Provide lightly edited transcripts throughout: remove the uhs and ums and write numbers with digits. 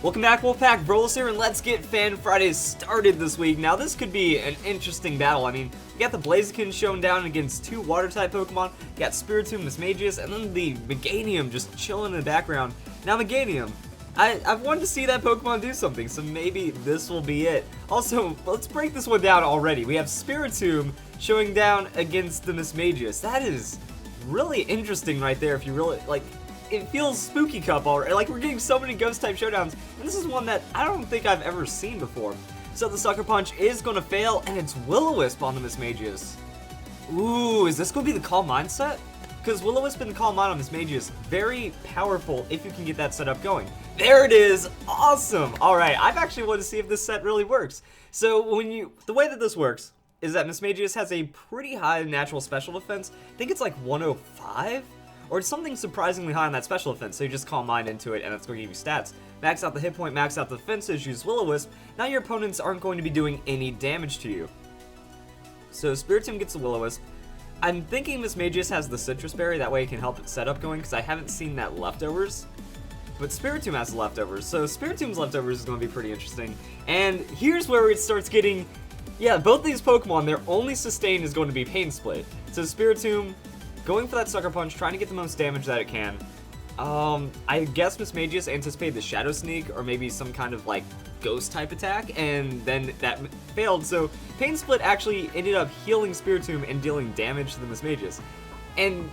Welcome back, Wolfpack. Brawlers here, and let's get Fan Fridays started this week. Now, this could be an interesting battle. I mean, you got the Blaziken showing down against two Water-type Pokemon. You got Spiritomb, Mismagius, and then the Meganium just chilling in the background. Now, Meganium, I've wanted to see that Pokemon do something, so maybe this will be it. Also, let's break this one down already. We have Spiritomb showing down against the Mismagius. That is really interesting right there if you really, like... It feels Spooky Cup already. Like, we're getting so many Ghost-type showdowns, and this is one that I don't think I've ever seen before. So the Sucker Punch is going to fail, and it's Will-O-Wisp on the Mismagius. Ooh, is this going to be the Calm Mind set? Because Will-O-Wisp and Calm Mind on Mismagius, very powerful if you can get that setup going. There it is! Awesome! Alright, I've actually wanted to see if this set really works. So, the way that this works is that Mismagius has a pretty high natural special defense. I think it's like 105? Or it's something surprisingly high on that special defense, so you just Calm Mind into it and it's going to give you stats. Max out the hit point, max out the defenses, use Will-O-Wisp. Now your opponents aren't going to be doing any damage to you. So Spiritomb gets the Will-O-Wisp. I'm thinking Mismagius has the Citrus Berry, that way it can help its setup going, because I haven't seen that Leftovers. But Spiritomb has the Leftovers, so Spiritomb's Leftovers is going to be pretty interesting. And here's where it starts getting... Yeah, both these Pokemon, their only sustain is going to be Pain Split. So Spiritomb... going for that Sucker Punch, trying to get the most damage that it can. I guess Mismagius anticipated the Shadow Sneak, or maybe some kind of, like, Ghost-type attack, and then that failed, so Pain Split actually ended up healing Spiritomb and dealing damage to the Mismagius. And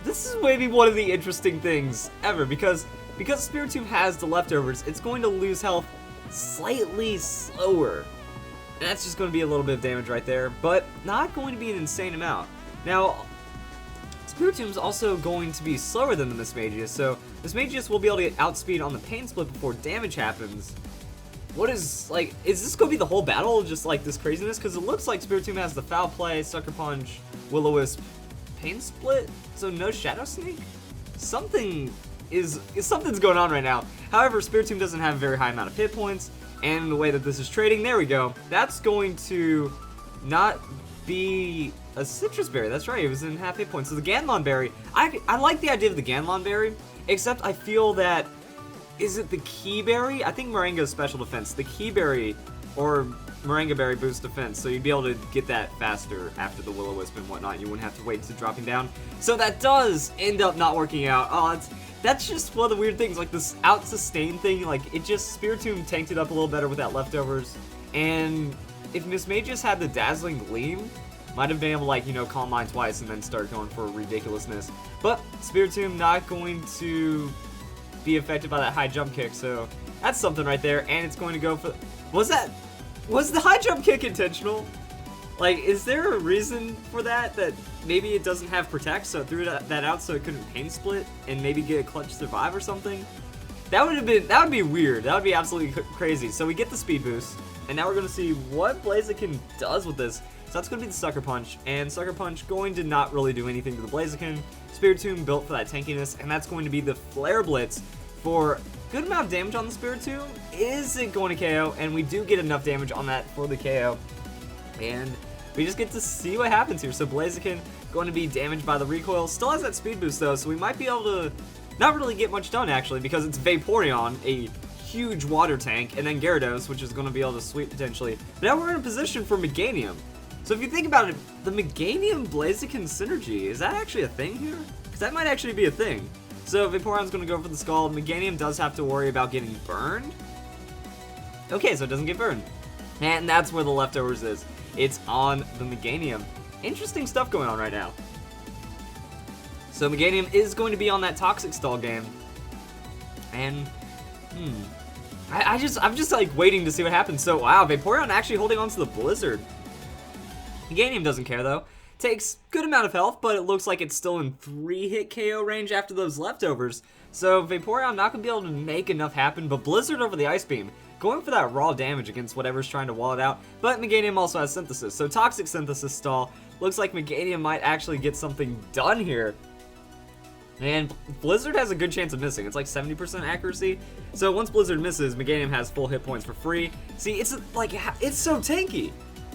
this is maybe one of the interesting things ever, because Spiritomb has the Leftovers, it's going to lose health slightly slower. And that's just going to be a little bit of damage right there, but not going to be an insane amount. Now, Spiritomb's also going to be slower than the Mismagius, so Mismagius will be able to get outspeed on the Pain Split before damage happens. What is, like, is this going to be the whole battle, just like this craziness? Because it looks like Spiritomb has the Foul Play, Sucker Punch, Will-O-Wisp, Pain Split, so no Shadow Sneak? Something's going on right now. However, Spiritomb doesn't have a very high amount of hit points, and the way that this is trading, there we go. That's going to not be a Citrus Berry, that's right, it was in half hit points. So the Ganlon Berry, I like the idea of the Ganlon Berry, except I feel that, is it the Key Berry? I think Moringa's special defense. The Key Berry or Moringa Berry boosts defense, so you'd be able to get that faster after the Will-O-Wisp and whatnot. You wouldn't have to wait to dropping down. So that does end up not working out. Oh, that's just one of the weird things, like this out-sustain thing, like it just, Spiritomb tanked it up a little better with that Leftovers, and if Mismagius had the Dazzling Gleam, might have been able to, like, you know, Calm Mind twice and then start going for ridiculousness. But Spiritomb not going to be affected by that high jump kick, so that's something right there. And it's going to go for... Was the high jump kick intentional? Like, is there a reason for that? That maybe it doesn't have Protect, so it threw that out so it couldn't Pain Split and maybe get a Clutch Survive or something? That would be weird. That would be absolutely crazy. So we get the Speed Boost, and now we're going to see what Blaziken does with this. So that's going to be the Sucker Punch, and Sucker Punch going to not really do anything to the Blaziken. Spiritomb built for that tankiness, and that's going to be the Flare Blitz for a good amount of damage on the Spiritomb. Is it going to KO? And we do get enough damage on that for the KO. And we just get to see what happens here. So Blaziken going to be damaged by the recoil. Still has that speed boost though, so we might be able to not really get much done actually, because it's Vaporeon, a huge water tank, and then Gyarados, which is going to be able to sweep potentially. But now we're in a position for Meganium. So if you think about it, the Meganium Blaziken synergy, is that actually a thing here? Because that might actually be a thing. So Vaporeon's going to go for the Skull. Meganium does have to worry about getting burned. Okay, so it doesn't get burned. And that's where the Leftovers is. It's on the Meganium. Interesting stuff going on right now. So Meganium is going to be on that Toxic Stall game. And, I'm just like waiting to see what happens. So, wow, Vaporeon actually holding on to the Blizzard. Meganium doesn't care though. Takes good amount of health, but it looks like it's still in 3-hit KO range after those Leftovers. So Vaporeon not going to be able to make enough happen, but Blizzard over the Ice Beam, going for that raw damage against whatever's trying to wall it out. But Meganium also has Synthesis, so Toxic Synthesis stall. Looks like Meganium might actually get something done here. And Blizzard has a good chance of missing. It's like 70% accuracy. So once Blizzard misses, Meganium has full hit points for free. See, it's like, it's so tanky.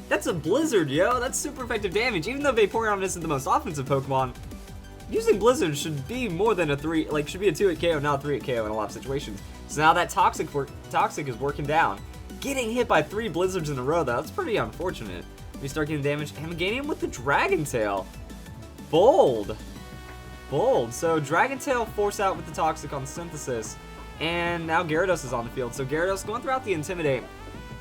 That's a Blizzard, yo. That's super effective damage. Even though Vaporeon isn't the most offensive Pokemon, using Blizzard should be more than a 2-hit KO, not a 3-hit KO in a lot of situations. So now that Toxic is working down. Getting hit by 3 Blizzards in a row, though. That's pretty unfortunate. We start getting damaged. And Meganium with the Dragon Tail. Bold. Bold. So Dragon Tail force out with the Toxic on Synthesis. And now Gyarados is on the field. So Gyarados going throughout the Intimidate.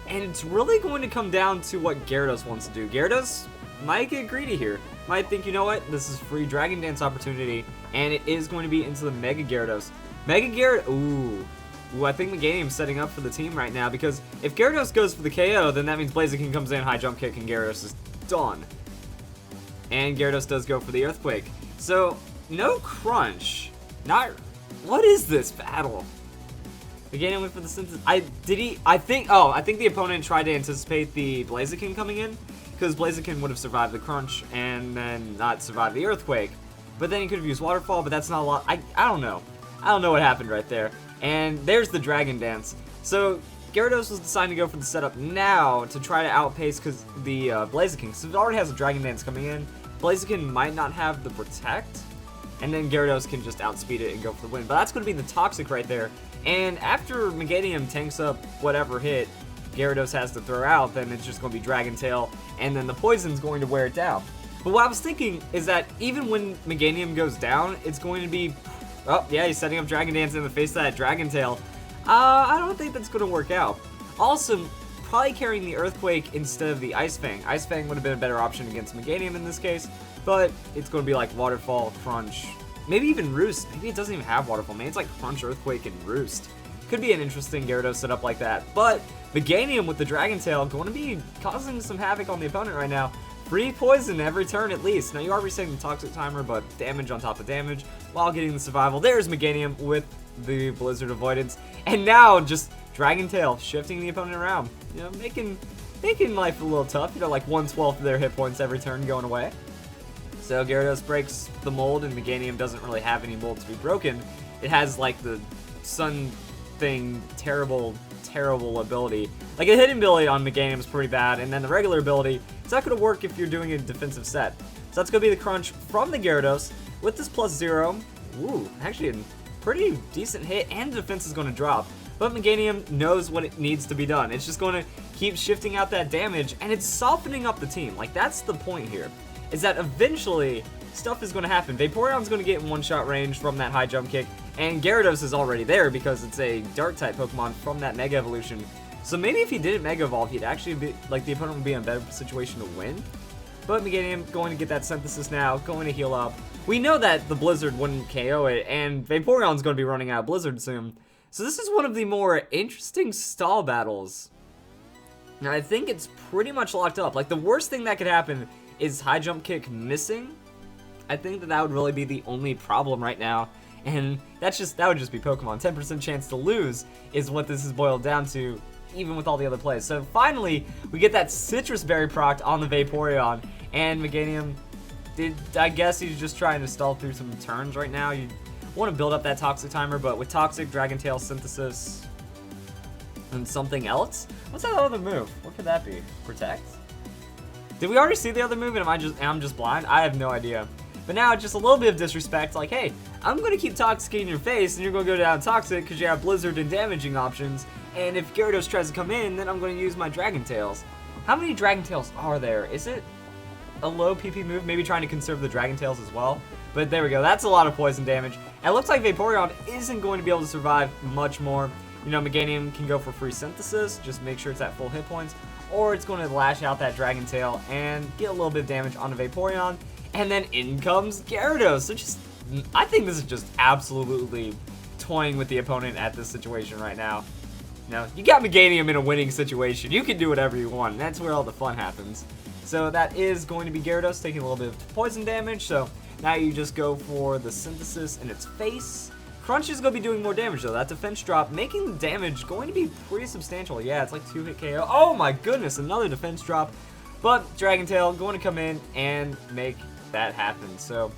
And it's really going to come down to what Gyarados wants to do. Gyarados might get greedy here. Might think, you know what, this is free Dragon Dance opportunity, and it is going to be into the Mega Gyarados. Mega Gyarados, ooh, I think Meganium's setting up for the team right now, because if Gyarados goes for the KO, then that means Blaziken comes in, high jump kick, and Gyarados is done. And Gyarados does go for the Earthquake. So, no Crunch. What is this battle? Meganium went for the Synthesis. I think the opponent tried to anticipate the Blaziken coming in, because Blaziken would have survived the Crunch and then not survived the Earthquake. But then he could have used Waterfall, but that's not a lot. I don't know. I don't know what happened right there. And there's the Dragon Dance. So Gyarados was deciding to go for the setup now to try to outpace the Blaziken. Because it already has a Dragon Dance coming in. Blaziken might not have the Protect. And then Gyarados can just outspeed it and go for the win. But that's going to be the Toxic right there. And after Meganium tanks up whatever hit Gyarados has to throw out, then it's just going to be Dragon Tail, and then the Poison's going to wear it down. But what I was thinking is that even when Meganium goes down, it's going to be... Oh, yeah, he's setting up Dragon Dance in the face of that Dragon Tail. I don't think that's going to work out. Also, probably carrying the Earthquake instead of the Ice Fang. Ice Fang would have been a better option against Meganium in this case, but it's going to be like Waterfall, Crunch, maybe even Roost. Maybe it doesn't even have Waterfall. Maybe it's like Crunch, Earthquake, and Roost. Could be an interesting Gyarados setup like that. But Meganium with the Dragon Tail going to be causing some havoc on the opponent right now. Free Poison every turn at least. Now you are resetting the Toxic timer, but damage on top of damage while getting the survival. There's Meganium with the Blizzard Avoidance. And now just Dragon Tail shifting the opponent around. You know, making life a little tough. You know, like 1/12 of their hit points every turn going away. So Gyarados breaks the mold, and Meganium doesn't really have any mold to be broken. It has like the Sun thing, terrible ability. Like a hidden ability on Meganium is pretty bad, and then the regular ability, it's not going to work if you're doing a defensive set. So that's going to be the Crunch from the Gyarados with this +0. Ooh, actually a pretty decent hit, and the defense is going to drop. But Meganium knows what it needs to be done. It's just going to keep shifting out that damage, and it's softening up the team. Like, that's the point here, is that eventually stuff is going to happen. Vaporeon's going to get in one-shot range from that high jump kick, and Gyarados is already there because it's a Dark-type Pokemon from that Mega Evolution. So maybe if he didn't Mega Evolve, he'd actually be, like, the opponent would be in a better situation to win. But Meganium going to get that Synthesis now, going to heal up. We know that the Blizzard wouldn't KO it, and Vaporeon's going to be running out of Blizzard soon. So this is one of the more interesting stall battles. Now I think it's pretty much locked up. Like, the worst thing that could happen is high jump kick missing. I think that would really be the only problem right now. And that would just be Pokemon. 10% chance to lose is what this is boiled down to, even with all the other plays. So finally, we get that Citrus Berry proc on the Vaporeon, and Meganium I guess he's just trying to stall through some turns right now. You want to build up that Toxic timer, but with Toxic, Dragon Tail, Synthesis, and something else? What's that other move? What could that be? Protect? Did we already see the other move and I'm just blind? I have no idea. But now just a little bit of disrespect, like, hey, I'm going to keep Toxic in your face, and you're going to go down Toxic because you have Blizzard and damaging options, and if Gyarados tries to come in, then I'm going to use my Dragon Tails. How many Dragon Tails are there? Is it a low PP move? Maybe trying to conserve the Dragon Tails as well? But there we go, that's a lot of poison damage. And it looks like Vaporeon isn't going to be able to survive much more. You know, Meganium can go for free Synthesis, just make sure it's at full hit points, or it's going to lash out that Dragon Tail and get a little bit of damage on the Vaporeon. And then in comes Gyarados. So just, I think this is just absolutely toying with the opponent at this situation right now. Now, you got Meganium in a winning situation. You can do whatever you want, and that's where all the fun happens. So that is going to be Gyarados taking a little bit of poison damage. So now you just go for the Synthesis in its face. Crunch is going to be doing more damage, though. That defense drop, making the damage going to be pretty substantial. Yeah, it's like 2-hit KO. Oh my goodness, another defense drop. But Dragon Tail going to come in and make that happen. So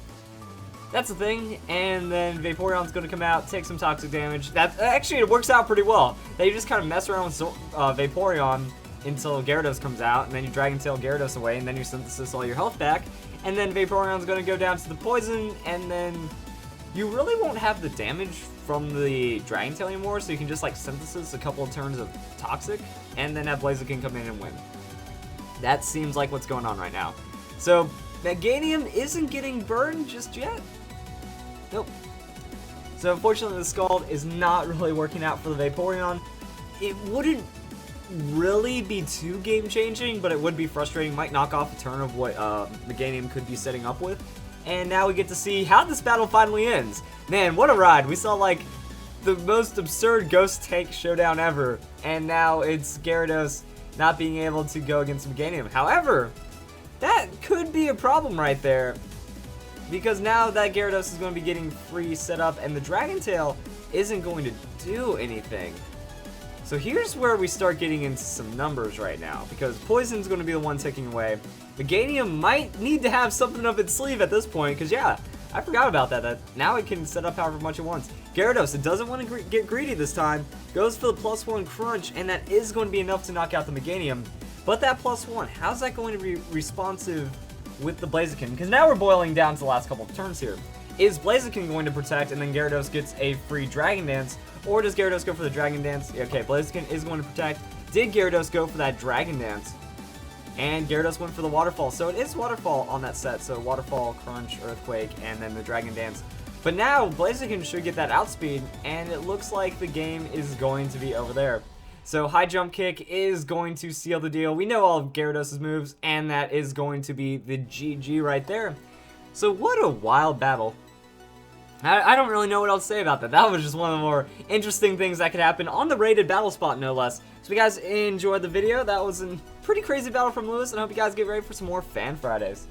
that's the thing. And then Vaporeon's going to come out, take some toxic damage. That actually, it works out pretty well. They just kind of mess around with Vaporeon until Gyarados comes out, and then you Dragon Tail Gyarados away, and then you Synthesis all your health back. And then Vaporeon's going to go down to the poison, and then you really won't have the damage from the Dragon Tail anymore, so you can just like synthesis a couple of turns of Toxic, and then have Blaziken come in and win. That seems like what's going on right now. So, Meganium isn't getting burned just yet. Nope. So unfortunately the Scald is not really working out for the Vaporeon. It wouldn't really be too game-changing, but it would be frustrating. Might knock off a turn of what Meganium could be setting up with. And now we get to see how this battle finally ends. Man, what a ride. We saw like the most absurd Ghost Tank showdown ever. And now it's Gyarados not being able to go against Meganium. However, that could be a problem right there, because now that Gyarados is going to be getting free setup and the Dragon Tail isn't going to do anything. So here's where we start getting into some numbers right now, because Poison's going to be the one taking away. Meganium might need to have something up its sleeve at this point, because yeah, I forgot about that now it can set up however much it wants. Gyarados, it doesn't want to get greedy this time, goes for the +1 crunch, and that is going to be enough to knock out the Meganium. But that +1, how's that going to be responsive with the Blaziken? Because now we're boiling down to the last couple of turns here. Is Blaziken going to protect and then Gyarados gets a free Dragon Dance? Or does Gyarados go for the Dragon Dance? Okay, Blaziken is going to protect. Did Gyarados go for that Dragon Dance? And Gyarados went for the Waterfall. So it is Waterfall on that set. So Waterfall, Crunch, Earthquake, and then the Dragon Dance. But now Blaziken should get that outspeed, and it looks like the game is going to be over there. So High Jump Kick is going to seal the deal. We know all of Gyarados' moves, and that is going to be the GG right there. So what a wild battle. I don't really know what else to say about that. That was just one of the more interesting things that could happen on the rated battle spot, no less. So if you guys enjoyed the video, that was a pretty crazy battle from Lewis, and I hope you guys get ready for some more Fan Fridays.